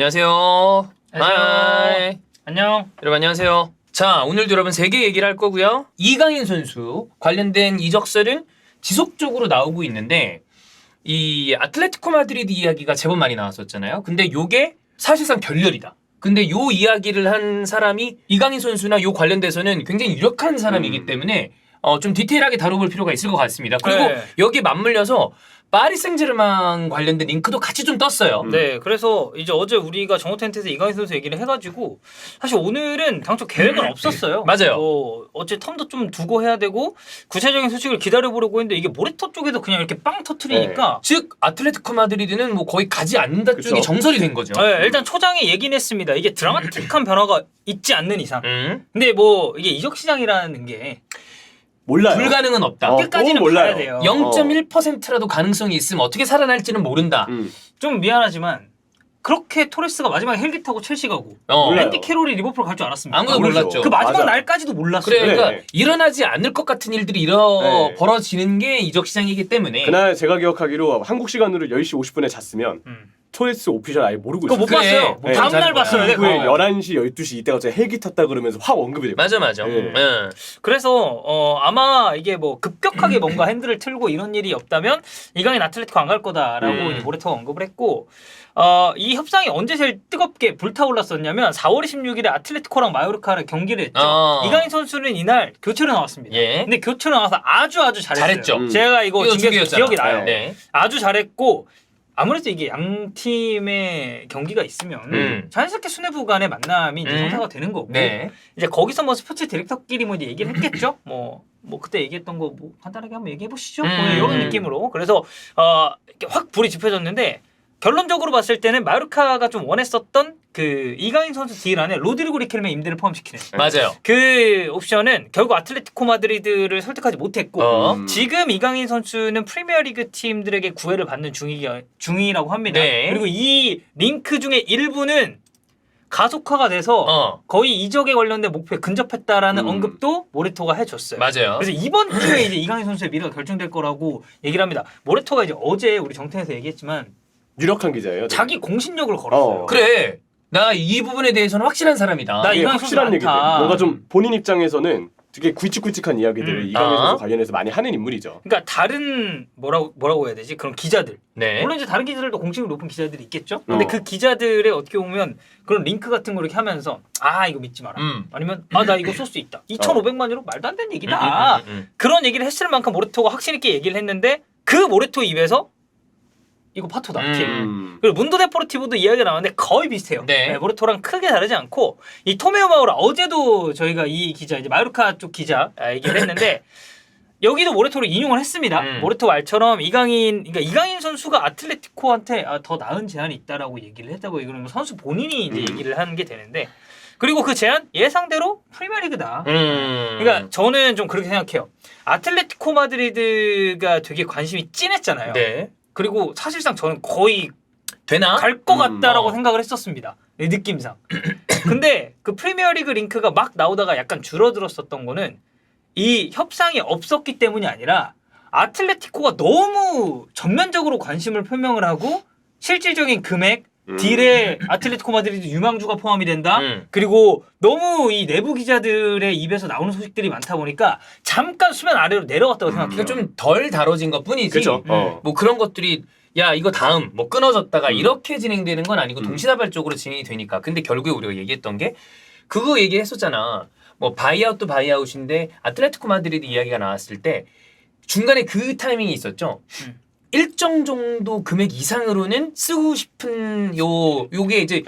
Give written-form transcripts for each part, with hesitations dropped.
안녕하세요. 안녕하세요. 하이. 안녕. 여러분 안녕하세요. 자, 오늘도 여러분 3개 얘기를 할 거고요. 이강인 선수 관련된 이적설은 지속적으로 나오고 있는데 이 아틀레티코 마드리드 이야기가 제법 많이 나왔었잖아요. 근데 요게 사실상 결렬이다. 근데 요 이야기를 한 사람이 이강인 선수나 요 관련돼서는 굉장히 유력한 사람이기 때문에 좀 디테일하게 다뤄볼 필요가 있을 것 같습니다. 그리고 네. 여기에 맞물려서 파리 생제르맹 관련된 링크도 같이 좀 떴어요. 네, 그래서 이제 어제 우리가 정오 텐트에서 이강인 선수 얘기를 해가지고 사실 오늘은 당초 계획은 없었어요. 맞아요. 어째 텀도 좀 두고 해야 되고 구체적인 소식을 기다려보려고 했는데 이게 모레토 쪽에서 그냥 이렇게 빵 터트리니까 즉 아틀레티코 마드리드는 뭐 거의 가지 않는다 그쵸. 쪽이 정설이 된 거죠. 네, 일단 초장에 얘기는 했습니다. 이게 드라마틱한 변화가 있지 않는 이상. 음. 근데 뭐 이게 이적 시장이라는 게 몰라요. 불가능은 없다. 끝까지는 그건 몰라요. 봐야 돼요. 0.1%라도 가능성이 있으면 어떻게 살아날지는 모른다. 좀 미안하지만 그렇게 토레스가 마지막에 헬기 타고 첼시 가고 몰라요. 앤디 캐롤이 리버풀 갈 줄 알았습니다. 아무도 모르죠. 몰랐죠. 그 마지막 맞아. 날까지도 몰랐어요. 그래, 그러니까 네. 일어나지 않을 것 같은 일들이 네. 벌어지는 게 이적 시장이기 때문에. 그날 제가 기억하기로 한국 시간으로 10시 50분에 잤으면 음. 토레스 오피셜 아예 모르고 그거 못 있었어요. 그래. 봤어요. 네. 다음 날 잘 봤어요. 거야. 후에 내가. 11시 12시 이때가 갑자기 헬기 탔다 그러면서 확 언급이 됐고. 맞아. 네. 응. 그래서 아마 이게 뭐 급격하게 뭔가 핸들을 틀고 이런 일이 없다면 이강인 아틀레티코 안 갈 거다라고 이제 모레토가 언급을 했고 이 협상이 언제 제일 뜨겁게 불타올랐었냐면 4월 26일에 아틀레티코랑 마요르카를 경기를 했죠. 이강인 선수는 이날 교체로 나왔습니다. 예. 근데 교체로 나와서 아주 잘했어요. 잘했죠. 제가 이거 이거 중계에서 중계였잖아. 기억이 나요. 네. 아주 잘했고 아무래도 이게 양 팀의 경기가 있으면 자연스럽게 수뇌부 간의 만남이 이제 형사가 되는 거고 네. 이제 거기서 뭐 스포츠 디렉터끼리 뭐 이제 얘기를 했겠죠. 뭐 그때 얘기했던 거 뭐 간단하게 한번 얘기해 보시죠. 뭐 이런 느낌으로 그래서 이렇게 확 불이 지펴졌는데 결론적으로 봤을 때는 마요르카가 좀 원했었던 그 이강인 선수 딜 안에 로드리고 리켈메 임대를 포함시키는 맞아요. 그 옵션은 결국 아틀레티코 마드리드를 설득하지 못했고 지금 이강인 선수는 프리미어리그 팀들에게 구애를 받는 중이라고 합니다. 네. 그리고 이 링크 중에 일부는 가속화가 돼서 거의 이적에 관련된 목표에 근접했다라는 언급도 모레토가 해줬어요. 맞아요. 그래서 이번 주에 이제 이강인 선수의 미래가 결정될 거라고 얘기를 합니다. 모레토가 이제 어제 우리 정태에서 얘기했지만 유력한 기자예요. 자기 공신력을 걸었어요. 그래. 나 이 부분에 대해서는 확실한 사람이다. 나 이게 이강인 확실한 선수 얘기들. 많다. 뭔가 좀 본인 입장에서는 되게 굵직굵직한 이야기들을 이강인 아. 선수 관련해서 많이 하는 인물이죠. 그러니까 다른 뭐라고 해야 되지? 그런 기자들. 네. 물론 이제 다른 기자들도 공식을 높은 기자들이 있겠죠. 근데 그 기자들의 어떻게 보면 그런 링크 같은 거 이렇게 하면서 이거 믿지 마라. 아니면 나 이거 쏠 수 있다. 2,500만 유로 말도 안 되는 얘기다. 그런 얘기를 했을 만큼 모레토가 확신 있게 얘기를 했는데 그 모레토 입에서 이거 파토다. 그리고 문도 데포르티보도 이야기가 나왔는데 거의 비슷해요. 네. 모레토랑 크게 다르지 않고 이 토메오 마우라 어제도 저희가 이 기자 이제 마요르카 쪽 기자 얘기를 했는데 여기도 모레토를 인용을 했습니다. 모레토 말처럼 이강인 선수가 아틀레티코한테 더 나은 제안이 있다라고 얘기를 했다고 이거는 선수 본인이 이제 얘기를 하는 게 되는데 그리고 그 제안 예상대로 프리미어리그다. 그러니까 저는 좀 그렇게 생각해요. 아틀레티코 마드리드가 되게 관심이 찐했잖아요. 네. 그리고 사실상 저는 거의 되나? 갈 것 같다라고 생각을 했었습니다. 내 느낌상. 근데 그 프리미어리그 링크가 막 나오다가 약간 줄어들었었던 거는 이 협상이 없었기 때문이 아니라 아틀레티코가 너무 전면적으로 관심을 표명을 하고 실질적인 금액 딜에 아틀레티코 마드리드 유망주가 포함이 된다. 그리고 너무 이 내부 기자들의 입에서 나오는 소식들이 많다 보니까 잠깐 수면 아래로 내려갔다고 생각해요. 그러니까 좀 덜 다뤄진 것 뿐이지. 그죠. 뭐 그런 것들이 야 이거 다음 뭐 끊어졌다가 이렇게 진행되는 건 아니고 동시다발적으로 진행이 되니까. 근데 결국에 우리가 얘기했던 게 그거 얘기했었잖아. 뭐 바이아웃도 바이아웃인데 아틀레티코 마드리드 이야기가 나왔을 때 중간에 그 타이밍이 있었죠. 일정 정도 금액 이상으로는 쓰고 싶은 요게 이제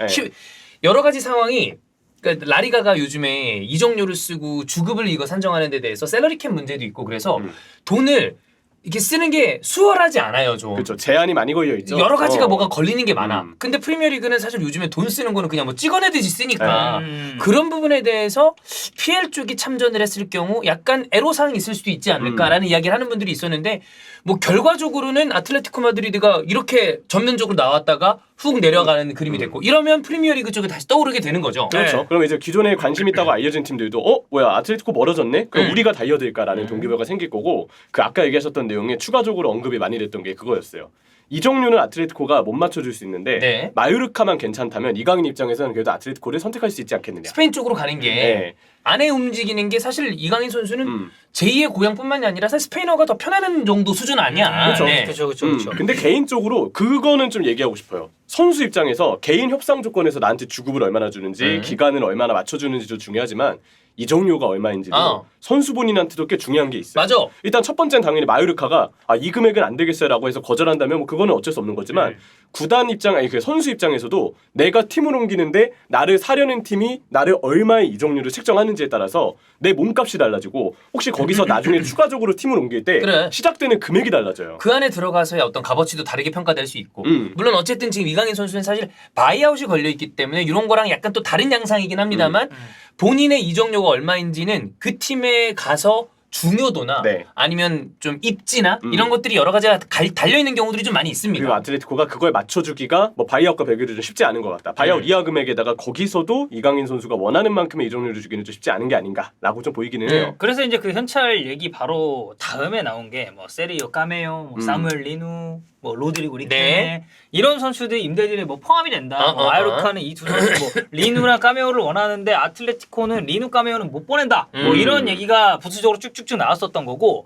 여러 가지 상황이 그러니까 라리가가 요즘에 이적료를 쓰고 주급을 이거 산정하는 데 대해서 셀러리캡 문제도 있고 그래서 돈을 이렇게 쓰는 게 수월하지 않아요, 좀. 그렇죠. 제한이 많이 걸려 있죠. 여러 가지가 뭐가 걸리는 게 많아. 근데 프리미어리그는 사실 요즘에 돈 쓰는 거는 그냥 뭐 찍어내듯이 쓰니까 그런 부분에 대해서 PL 쪽이 참전을 했을 경우 약간 애로사항이 있을 수도 있지 않을까라는 이야기를 하는 분들이 있었는데 뭐 결과적으로는 아틀레티코 마드리드가 이렇게 전면적으로 나왔다가 훅 내려가는 그림이 됐고 이러면 프리미어리그 쪽에 다시 떠오르게 되는 거죠. 그렇죠. 네. 그럼 이제 기존에 관심 있다고 알려진 팀들도 뭐야 아틀레티코 멀어졌네? 그럼 우리가 달려들까라는 동기부여가 생길 거고 그 아까 얘기하셨던 내용에 추가적으로 언급이 많이 됐던 게 그거였어요. 이정류는 아틀레티코가 못 맞춰줄 수 있는데 네. 마요르카만 괜찮다면 이강인 입장에서는 그래도 아틀레티코를 선택할 수 있지 않겠느냐. 스페인 쪽으로 가는 게 네. 안에 움직이는 게 사실 이강인 선수는 음. 제2의 고향뿐만이 아니라 사실 스페인어가 더 편안한 정도 수준 아니야. 그렇죠. 네. 그렇죠. 근데 개인적으로 그거는 좀 얘기하고 싶어요. 선수 입장에서 개인 협상 조건에서 나한테 주급을 얼마나 주는지 기간을 얼마나 맞춰주는지도 중요하지만 이정료가 얼마인지도 선수 본인한테도 꽤 중요한 게 있어요. 맞아. 일단 첫 번째는 당연히 마요르카가 이 금액은 안 되겠어요라고 해서 거절한다면 뭐 그거는 어쩔 수 없는 거지만 구단 입장 아니 그 선수 입장에서도 내가 팀을 옮기는데 나를 사려는 팀이 나를 얼마의 이정료를 책정하는지에 따라서 내 몸값이 달라지고 혹시 거기서 나중에 추가적으로 팀을 옮길 때 그래. 시작되는 금액이 달라져요. 그 안에 들어가서의 어떤 값어치도 다르게 평가될 수 있고 물론 어쨌든 지금 이강인 선수는 사실 바이아웃이 걸려있기 때문에 이런 거랑 약간 또 다른 양상이긴 합니다만 본인의 이적료가 얼마인지는 그 팀에 가서 중요도나 네. 아니면 좀 입지나 이런 것들이 여러 가지가 달려있는 경우들이 좀 많이 있습니다. 그리고 아틀레티코가 그걸 맞춰주기가 뭐 바이아웃과 비교해도 좀 쉽지 않은 것 같다. 바이아웃 이하 금액에다가 거기서도 이강인 선수가 원하는 만큼의 이적료를 주기는 좀 쉽지 않은 게 아닌가라고 좀 보이기는 해요. 그래서 이제 그 현찰 얘기 바로 다음에 나온 게 뭐 세리오 까메오, 뭐 사무엘 리누, 뭐 로드리고 리케네 네. 이런 선수들 임대진에 뭐 포함이 된다. 뭐 마요르카는 이 두 선수 뭐 리누랑 까메오를 원하는데 아틀레티코는 리누 까메오는 못 보낸다. 뭐 이런 얘기가 부수적으로 쭉쭉쭉 나왔었던 거고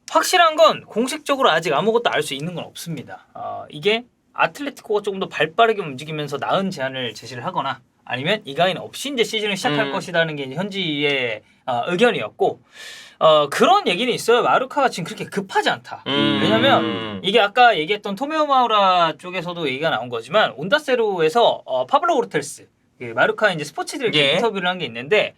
확실한 건 공식적으로 아직 아무것도 알 수 있는 건 없습니다. 이게 아틀레티코가 조금 더 발빠르게 움직이면서 나은 제안을 제시를 하거나 아니면 이강인 없이 이제 시즌을 시작할 것이라는 게 이제 현지의 의견이었고 그런 얘기는 있어요. 마요르카가 지금 그렇게 급하지 않다. 왜냐면 이게 아까 얘기했던 토메오 마우라 쪽에서도 얘기가 나온 거지만 온다세루에서 파블로 오르텔스 마요르카 이제 스포츠들 예. 인터뷰를 한 게 있는데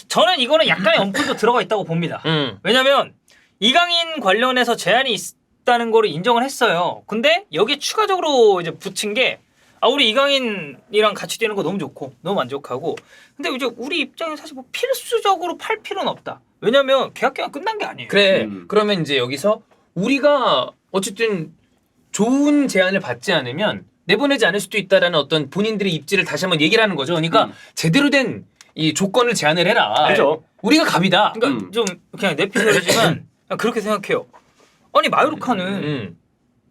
저는 이거는 약간의 언플도 들어가 있다고 봅니다. 왜냐면 이강인 관련해서 제안이 있다는 거를 인정을 했어요. 근데 여기에 추가적으로 이제 붙인 게 우리 이강인이랑 같이 뛰는 거 너무 좋고 너무 만족하고 근데 이제 우리 입장에 사실 뭐 필수적으로 팔 필요는 없다. 왜냐면 계약 기간 끝난 게 아니에요. 그래. 그러면 이제 여기서 우리가 어쨌든 좋은 제안을 받지 않으면 내보내지 않을 수도 있다라는 어떤 본인들의 입지를 다시 한번 얘기를 하는 거죠. 그러니까 제대로 된 이 조건을 제안을 해라. 그죠. 우리가 갑이다. 그러니까 좀 그냥 내피셜이지만 그렇게 생각해요. 아니 마요르카는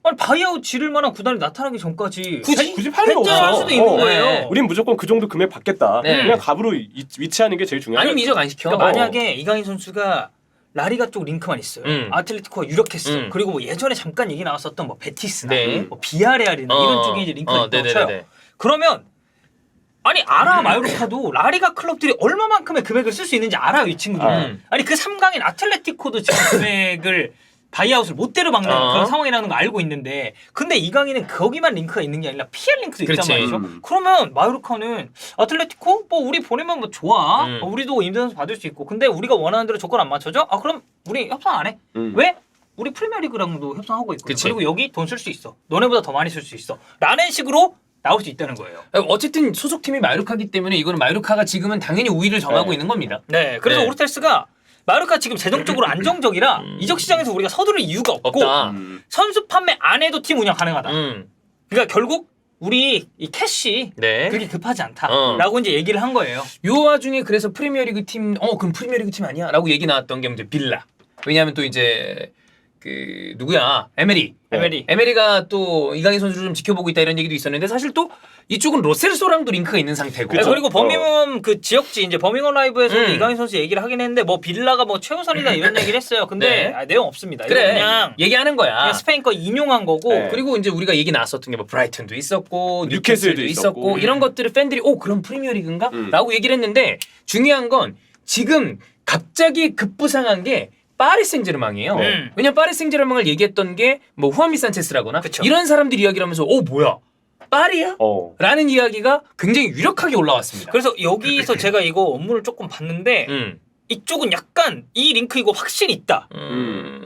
아니 바이아웃 지를 만한 구단이 나타나기 전까지 굳이 팔 필요 할 없어. 수도 있는 거예요. 우린 무조건 그 정도 금액 받겠다. 네. 그냥 갑으로 위치하는 게 제일 중요해요. 아니면 이적 안 시켜. 그러니까 만약에 이강인 선수가 라리가 쪽 링크만 있어요. 아틀레티코가 유력했어. 그리고 뭐 예전에 잠깐 얘기 나왔었던 뭐 베티스나 네. 뭐 비아레알이나 이런 쪽에 이제 링크가 있다고 쳐요. 그러면 아니 알아 마요르카도 라리가 클럽들이 얼마만큼의 금액을 쓸 수 있는지 알아요 이 친구들은. 아니 그 3강인 아틀레티코도 지금 금액을 바이아웃을 못 때려박는 그런 상황이라는 거 알고 있는데 근데 이강인은 거기만 링크가 있는 게 아니라 PL 링크도 있단 그렇지. 말이죠. 그러면 마요르카는 아틀레티코 뭐 우리 보내면 뭐 좋아. 우리도 임대 선수 받을 수 있고 근데 우리가 원하는 대로 조건 안 맞춰줘? 그럼 우리 협상 안 해. 왜? 우리 프리미어리그랑도 협상하고 있고 그리고 여기 돈 쓸 수 있어. 너네보다 더 많이 쓸 수 있어. 라는 식으로 나올 수 있다는 거예요. 어쨌든 소속팀이 마요르카기 때문에 이거는 마요르카가 지금은 당연히 우위를 정하고 있는 겁니다. 네. 그래서 네. 오르텔스가 마요르카 지금 재정적으로 안정적이라 이적 시장에서 우리가 서두를 이유가 없고 없다. 선수 판매 안 해도 팀 운영 가능하다. 그러니까 결국 우리 이 캐시 네. 그렇게 급하지 않다라고 이제 얘기를 한 거예요. 요 와중에 그래서 프리미어리그 팀 그럼 프리미어리그 팀 아니야? 라고 얘기 나왔던 게 이제 빌라. 왜냐하면 또 이제 그 누구야? 에메리가 또 이강인 선수를 좀 지켜보고 있다 이런 얘기도 있었는데 사실 또 이쪽은 로셀소랑도 링크가 있는 상태고. 네, 그리고 버밍엄 그 지역지 이제 버밍엄 라이브에서 이강인 선수 얘기를 하긴 했는데 뭐 빌라가 뭐 최우선이다 이런 얘기를 했어요. 근데 네. 내용 없습니다. 이거 그래. 그냥 얘기하는 거야. 그냥 스페인 거 인용한 거고. 네. 그리고 이제 우리가 얘기 나왔었던 게 뭐 브라이튼도 있었고 뉴캐슬도 뉴캐슬도 있었고. 있었고 이런 것들을 팬들이 그럼 프리미어리그인가? 라고 얘기를 했는데 중요한 건 지금 갑자기 급부상한 게 파리 생제르맹이에요. 왜냐면 파리 생제르맹을 얘기했던 게 뭐 후아미 산체스라거나 그쵸. 이런 사람들이 이야기를 하면서 뭐야? 파리야? 라는 이야기가 굉장히 유력하게 올라왔습니다. 그래서 여기서 제가 이거 업무를 조금 봤는데 이쪽은 약간 이 링크 이거 확신이 있다.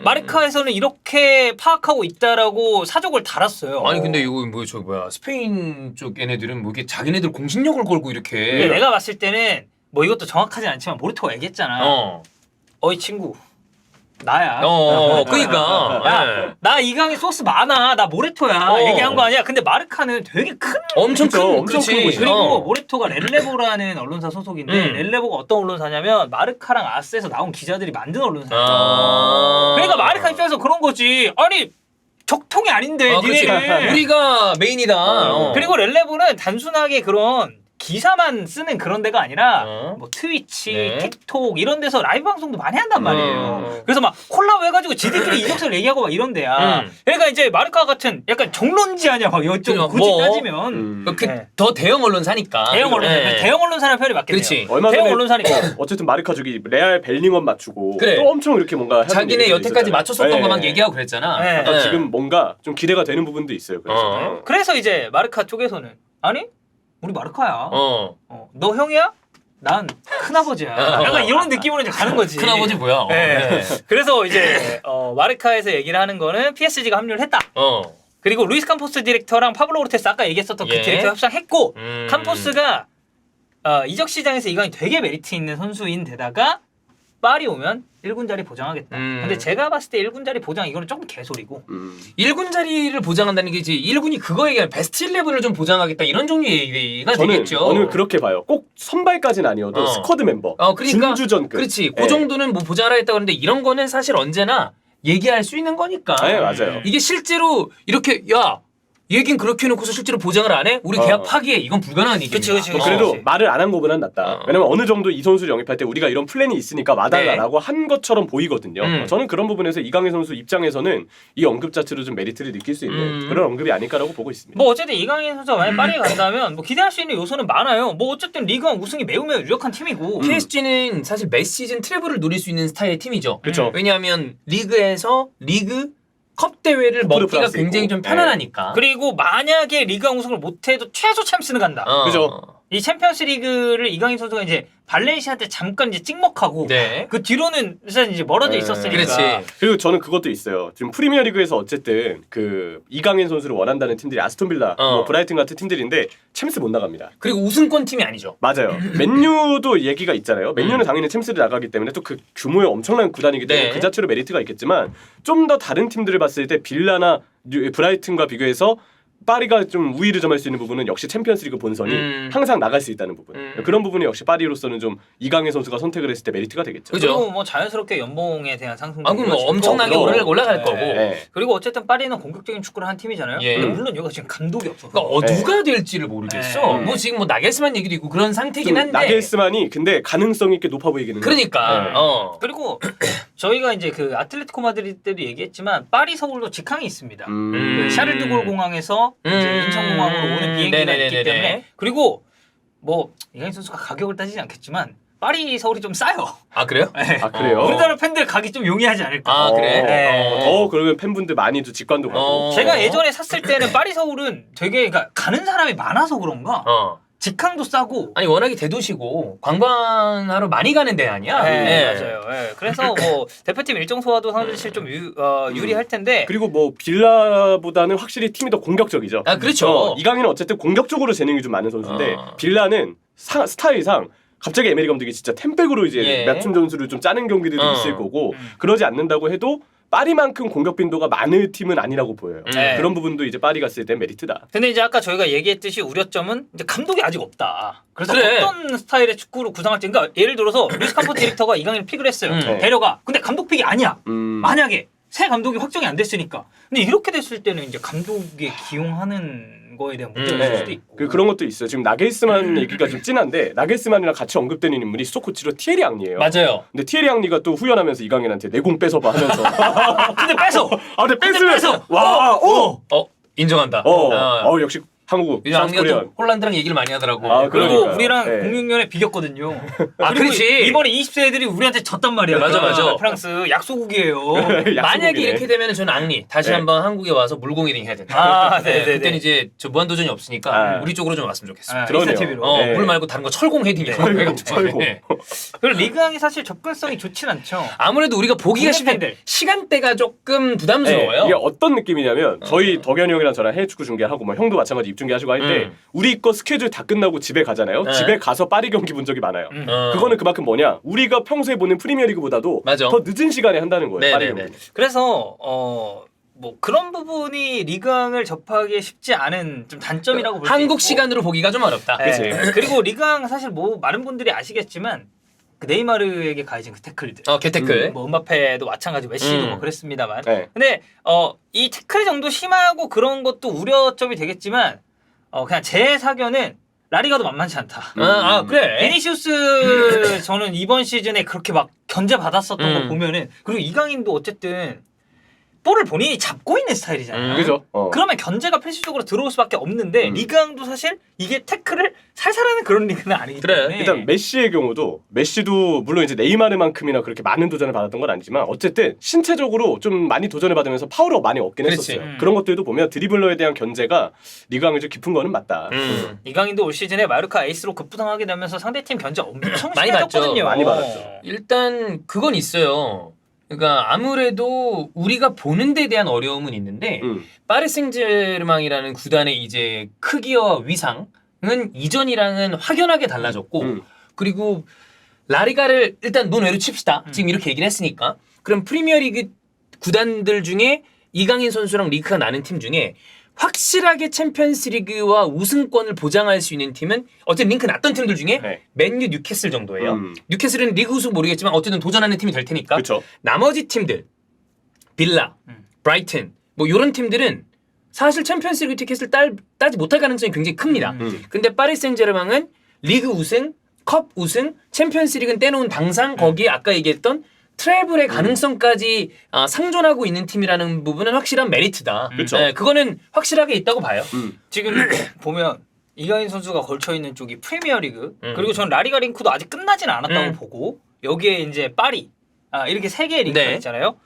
마르카에서는 이렇게 파악하고 있다라고 사족을 달았어요. 아니 근데 이거 뭐야 스페인 쪽 얘네들은 뭐 이게 자기네들 공신력을 걸고 이렇게 근데 내가 봤을 때는 뭐 이것도 정확하진 않지만 모르토가 얘기했잖아. 어이 친구 나야. 그러니까. 예. 나 이강인 소스 많아. 나 모레토야. 얘기한 거 아니야. 근데 마르카는 되게 큰 엄청 그쵸, 큰, 엄청 큰 그치. 곳이죠. 그리고 모레토가 렐레보라는 언론사 소속인데 렐레보가 어떤 언론사냐면 마르카랑 아스에서 나온 기자들이 만든 언론사예요. 그러니까 마르카 입장에서 그런 거지. 아니 적통이 아닌데 그치. 니네는. 우리가 메인이다. 그리고 렐레보는 단순하게 그런 기사만 쓰는 그런 데가 아니라 뭐 트위치, 네. 틱톡 이런 데서 라이브 방송도 많이 한단 말이에요. 그래서 막 콜라보 해가지고 지들끼리 이적설 얘기하고 막 이런 데야. 그러니까 이제 마르카 같은 약간 정론지 아니야 막 이쪽 굳이 뭐. 따지면 그 더 대형 언론사니까. 대형 언론사, 예. 대형 언론사라는 표현이 맞겠네요. 그렇지. 얼마 대형 전에 언론사니까. 어쨌든 마르카 저기 레알 벨링엄 맞추고 그래. 또 엄청 이렇게 뭔가 하는 자기네 얘기들이 여태까지 있었잖아요. 맞췄었던 네. 것만 얘기하고 그랬잖아. 네. 약간 지금 뭔가 좀 기대가 되는 부분도 있어요. 그래서 그래서 이제 마르카 쪽에서는 아니 우리 마르카야. 너 형이야? 난 큰아버지야. 약간 이런 느낌으로 이제 가는 거지. 큰아버지 뭐야. 네. 그래서 이제 마르카에서 얘기를 하는 거는 PSG가 합류를 했다. 그리고 루이스 캄포스 디렉터랑 파블로 오르테스 아까 얘기했었던 그 예. 디렉터 협상했고 캄포스가 이적 시장에서 이강이 되게 메리트 있는 선수인 데다가 파리 오면 1군 자리 보장하겠다. 근데 제가 봤을 때 1군 자리 보장 이거는 조금 개소리고. 1군 자리를 보장한다는 게 이제 1군이 그거 얘기하면 베스트 11을 좀 보장하겠다 이런 종류의 얘기가 되겠죠. 저는 그렇게 봐요. 꼭 선발까지는 아니어도 스쿼드 mem버, 그러니까, 준주전급. 그렇지. 그 정도는 뭐 보장하겠다고 하는데 이런 거는 사실 언제나 얘기할 수 있는 거니까. 네, 맞아요. 이게 실제로 이렇게 얘긴 그렇게 해놓고서 실제로 보장을 안 해? 우리 계약 파기해. 이건 불가능한 얘기입니다. 그치. 그래도 그치. 말을 안 한 거보단 낫다. 왜냐면 어느 정도 이 선수를 영입할 때 우리가 이런 플랜이 있으니까 와달라라고 한 것처럼 보이거든요. 저는 그런 부분에서 이강인 선수 입장에서는 이 언급 자체로 좀 메리트를 느낄 수 있는 그런 언급이 아닐까라고 보고 있습니다. 뭐 어쨌든 이강인 선수가 만약 파리에 간다면 뭐 기대할 수 있는 요소는 많아요. 뭐 어쨌든 리그1 우승이 매우 유력한 팀이고. PSG는 사실 매 시즌 트래블을 노릴 수 있는 스타일의 팀이죠. 그쵸. 왜냐하면 리그에서 리그 컵 대회를 먹기가 프랑스 굉장히 있고. 좀 편안하니까. 그리고 만약에 리그1 우승을 못해도 최소 챔스는 간다. 그죠. 이 챔피언스 리그를 이강인 선수가 이제 발렌시아한테 잠깐 이제 찍먹하고 네. 그 뒤로는 사실 이제 멀어져 있었으니까. 그렇지. 그리고 저는 그것도 있어요. 지금 프리미어리그에서 어쨌든 그 이강인 선수를 원한다는 팀들이 아스톤빌라, 뭐 브라이튼 같은 팀들인데 챔스 못 나갑니다. 그리고 우승권 팀이 아니죠. 맞아요. 맨유도 얘기가 있잖아요. 맨유는 당연히 챔스를 나가기 때문에 또 그 규모의 엄청난 구단이기 때문에 네. 그 자체로 메리트가 있겠지만 좀 더 다른 팀들을 봤을 때 빌라나 브라이튼과 비교해서 파리가 좀 우위를 점할 수 있는 부분은 역시 챔피언스리그 본선이 항상 나갈 수 있다는 부분. 그런 부분이 역시 파리로서는 좀 이강인 선수가 선택을 했을 때 메리트가 되겠죠. 그죠. 그리고 뭐 자연스럽게 연봉에 대한 상승도 그럼 뭐 이루어질 엄청나게 거고. 올라갈 네. 거고. 네. 그리고 어쨌든 파리는 공격적인 축구를 한 팀이잖아요. 예. 근데 물론 여기가 지금 감독이 없어서. 그러니까 네. 누가 될지를 모르겠어. 네. 뭐 지금 뭐 나겔스만 얘기도 있고 그런 상태긴 좀 한데. 나겔스만이 근데 가능성 있게 높아 보이기는 해요. 그러니까. 네. 그리고 저희가 이제 그 아틀레티코 마드리드 때도 얘기했지만 파리 서울도 직항이 있습니다. 그 샤를드골 공항에서 이제 인천공항으로 오는 비행기가 네네네네네. 있기 때문에 그리고 뭐 이강인 선수가 가격을 따지지 않겠지만 파리 서울이 좀 싸요. 아 그래요? 네. 아 그래요? 우리나라 팬들 가기 좀 용이하지 않을까. 아 그래? 네. 더 그러면 팬분들 많이도 직관도 가고. 제가 예전에 샀을 때는 파리 서울은 되게 그러니까 가는 사람이 많아서 그런가 직항도 싸고. 아니 워낙에 대도시고 관광하러 많이 가는 데 아니야? 네, 맞아요. 네. 그래서 뭐 대표팀 일정 소화도 사실 좀 유리할 텐데. 그리고 뭐 빌라보다는 확실히 팀이 더 공격적이죠. 아 그렇죠. 이강인은 어쨌든 공격적으로 재능이 좀 많은 선수인데 빌라는 스타일상 갑자기 에메리 감독이 진짜 템백으로 이제 예. 맞춤 전술을 좀 짜는 경기들이 있을 거고 그러지 않는다고 해도 파리만큼 공격 빈도가 많은 팀은 아니라고 보여요. 네. 그런 부분도 이제 파리가 쓸 땐 메리트다. 근데 이제 아까 저희가 얘기했듯이 우려점은 이제 감독이 아직 없다. 그래서 그래. 어떤 스타일의 축구로 구상할지. 그러니까 예를 들어서 루이스 캄포스 디렉터가 이강인을 픽을 했어요. 데려가. 근데 감독 픽이 아니야. 만약에 새 감독이 확정이 안 됐으니까. 근데 이렇게 됐을 때는 이제 감독에 기용하는 거에 대한 문제가 있을 수도 있고. 그런 것도 있어요. 지금 나겔스만 얘기가 좀 진한데 나겔스만이랑 같이 언급되는 인물이 수도코치로 티에리 앙리예요. 맞아요. 근데 티에리 앙리가 또 후연하면서 이강인한테 내공 뺏어봐 하면서 근데 뺏어. 근데 뺏으면서 와, 인정한다. 역시 한국 요즘 앙리가 사우스코리안. 또 홀란드랑 얘기를 많이 하더라고. 아, 그리고 그러니까요. 우리랑 네. 06년에 비겼거든요. 아, 그리고 그렇지. 이번에 20세 애들이 우리한테 졌단 말이야. 맞아. 프랑스 약소국이에요. 만약에 이렇게 되면 저는 앙리 다시 네. 한번 한국에 와서 물공 1등 해야 된다. 네네네. 그때는 이제 저 무한도전이 없으니까 우리 쪽으로 좀 왔으면 좋겠습니다. 그러네요. 인센티브로. 네. 물 말고 다른 거 철공 헤딩이야. 철공. 네. 그리고 리그왕이 사실 접근성이 좋진 않죠. 아무래도 우리가 보기가 국내 쉽은 팬들. 시간대가 조금 부담스러워요. 이게 어떤 느낌이냐면 저희 덕현이 형이랑 저랑 해외 축구 중계하고 뭐 형도 마찬가지 입중계하시고 할 때 우리 거 스케줄 다 끝나고 집에 가잖아요. 네. 집에 가서 파리 경기 본 적이 많아요. 어. 그거는 그만큼 뭐냐? 우리가 평소에 보는 프리미어리그보다도 맞아. 더 늦은 시간에 한다는 거예요. 파리 네네네. 경기. 그래서 뭐 그런 부분이 리그왕을 접하기 쉽지 않은 좀 단점이라고 볼 수 있고 한국 시간으로 보기가 좀 어렵다. 네. 그치. 그리고 리그왕 사실 뭐 많은 분들이 아시겠지만 그 네이마르에게 가해진 그 태클들 개태클. 뭐 음바페도 마찬가지 메시도 음. 뭐 그랬습니다만 네. 근데 이 태클 정도 심하고 그런 것도 우려점이 되겠지만 그냥 제 사견은 라리가도 만만치 않다. 그래. 비니시우스 저는 이번 시즌에 그렇게 막 견제 받았었던 거 보면은 그리고 이강인도 어쨌든 볼을 본인이 잡고 있는 스타일이잖아요. 그죠? 그러면 견제가 필수적으로 들어올 수밖에 없는데 리그왕도 사실 이게 태클을 살살하는 그런 리그는 아니기 그래. 때문에 일단 메시의 경우도 메시도 물론 이제 네이마르만큼이나 그렇게 많은 도전을 받았던 건 아니지만 어쨌든 신체적으로 좀 많이 도전을 받으면서 파워를 많이 얻긴 그렇지. 했었어요. 그런 것들도 보면 드리블러에 대한 견제가 리그왕이 좀 깊은 거는 맞다. 이강인도 올 시즌에 마요르카 에이스로 급부상하게 되면서 상대팀 견제 엄청 많이 심해졌거든요. 많이 받았죠. 일단 그건 있어요. 그러니까 아무래도 우리가 보는 데 대한 어려움은 있는데 파리 생제르맹이라는 구단의 이제 크기와 위상은 이전이랑은 확연하게 달라졌고 그리고 라리가를 일단 논외로 칩시다. 지금 이렇게 얘기를 했으니까 그럼 프리미어리그 구단들 중에 이강인 선수랑 링크가 나는 팀 중에 확실하게 챔피언스리그와 우승권을 보장할 수 있는 팀은 어쨌든 링크 났던 팀들 중에 네. 맨유, 뉴캐슬 정도예요. 뉴캐슬은 리그 우승 모르겠지만 어쨌든 도전하는 팀이 될 테니까. 그렇죠. 나머지 팀들 빌라, 브라이튼 뭐 이런 팀들은 사실 챔피언스리그 티켓을 따지 못할 가능성이 굉장히 큽니다. 근데 파리 생제르맹은 리그 우승, 컵 우승, 챔피언스리그는 떼놓은 당상 거기에 아까 얘기했던 트래블의 가능성까지 상존하고 있는 팀이라는 부분은 확실한 메리트다. 그쵸. 네, 그거는 확실하게 있다고 봐요. 지금 보면 이강인 선수가 걸쳐 있는 쪽이 프리미어리그 그리고 전 라리가 링크도 아직 끝나지는 않았다고 보고 여기에 이제 파리 이렇게 세 개의 링크가 네. 있잖아요.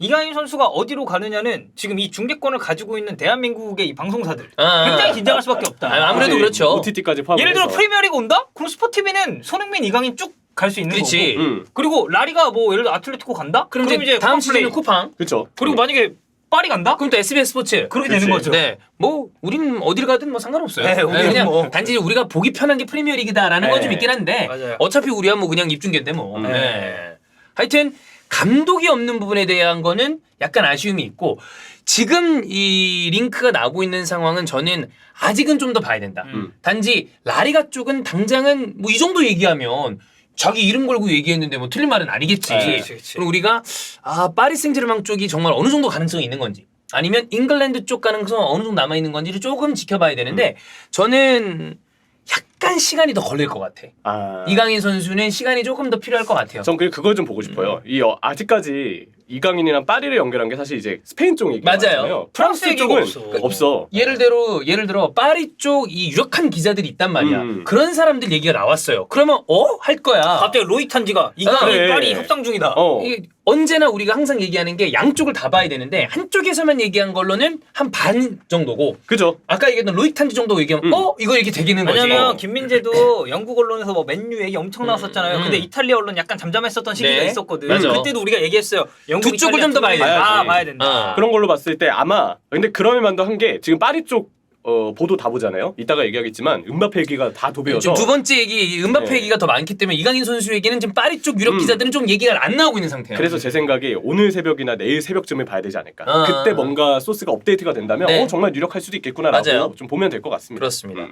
이강인 선수가 어디로 가느냐는 지금 이 중계권을 가지고 있는 대한민국의 이 방송사들 굉장히 긴장할 수밖에 없다. 아무래도 그렇죠. OTT까지 포함해서. 예를 들어 프리미어리그 온다? 그럼 스포티비는 손흥민, 이강인 쭉 갈 수 있는 그렇지. 거고. 그리고 라리가 뭐 예를 들어 아틀레티코 간다? 그럼 이제 다음 시즌은 쿠팡. 그렇죠. 그리고 만약에 파리 간다? 그럼 또 SBS 스포츠. 그렇게 그치. 되는 거죠. 네, 뭐 우리는 어디를 가든 뭐 상관없어요. 네, 우리는 그냥 뭐. 단지 우리가 보기 편한 게 프리미어리그다라는 건 좀 네. 있긴 한데 맞아요. 어차피 우리야 뭐 그냥 입중계인데 뭐. 네. 네. 하여튼 감독이 없는 부분에 대한 거는 약간 아쉬움이 있고 지금 이 링크가 나오고 있는 상황은 저는 아직은 좀 더 봐야 된다. 단지 라리가 쪽은 당장은 뭐 이 정도 얘기하면 자기 이름 걸고 얘기했는데 뭐 틀린 말은 아니겠지. 그치. 그럼 우리가 파리 생제르맹 쪽이 정말 어느 정도 가능성이 있는 건지 아니면 잉글랜드 쪽 가능성 어느 정도 남아 있는 건지를 조금 지켜봐야 되는데 저는 약간 시간이 더 걸릴 것 같아. 이강인 선수는 시간이 조금 더 필요할 것 같아요. 전 그걸 좀 보고 싶어요. 아직까지 이강인이랑 파리를 연결한 게 사실 이제 스페인 쪽 얘기가 맞아요. 많잖아요. 프랑스 프랑스 얘기가 쪽은 없어. 없어. 예를 들어 파리 쪽 이 유력한 기자들이 있단 말이야. 그런 사람들 얘기가 나왔어요. 그러면 할 거야. 갑자기 로이 탄지가 이강인 그래. 파리 협상 중이다. 이게 언제나 우리가 항상 얘기하는 게 양쪽을 다 봐야 되는데 한쪽에서만 얘기한 걸로는 한 반 정도고 그죠. 아까 얘기했던 로이 탄지 정도 얘기하면 이거 이렇게 되기는 거지. 왜냐면 김민재도 영국 언론에서 뭐 맨유 얘기 엄청 나왔었잖아요. 근데 이탈리아 언론 약간 잠잠했었던 시기가 네. 있었거든. 맞아. 그때도 우리가 얘기했어요. 영국, 두 쪽을 이탈리아 좀더 봐야 쪽을 된다. 봐야 된다. 그런 걸로 봤을 때 아마 근데 그럴 만도 한 게 지금 파리 쪽 보도 다 보잖아요. 이따가 얘기하겠지만 음바페 얘기가 다 도배여서 지금 두 번째 얘기 음바페 네. 얘기가 더 많기 때문에 이강인 선수 얘기는 지금 파리 쪽 유력 기자들은 좀 얘기가 안 나오고 있는 상태예요. 그래서 제 생각에 오늘 새벽이나 내일 새벽쯤에 봐야 되지 않을까. 아. 그때 뭔가 소스가 업데이트가 된다면 네. 정말 유력할 수도 있겠구나라고 맞아요. 좀 보면 될 것 같습니다. 그렇습니다.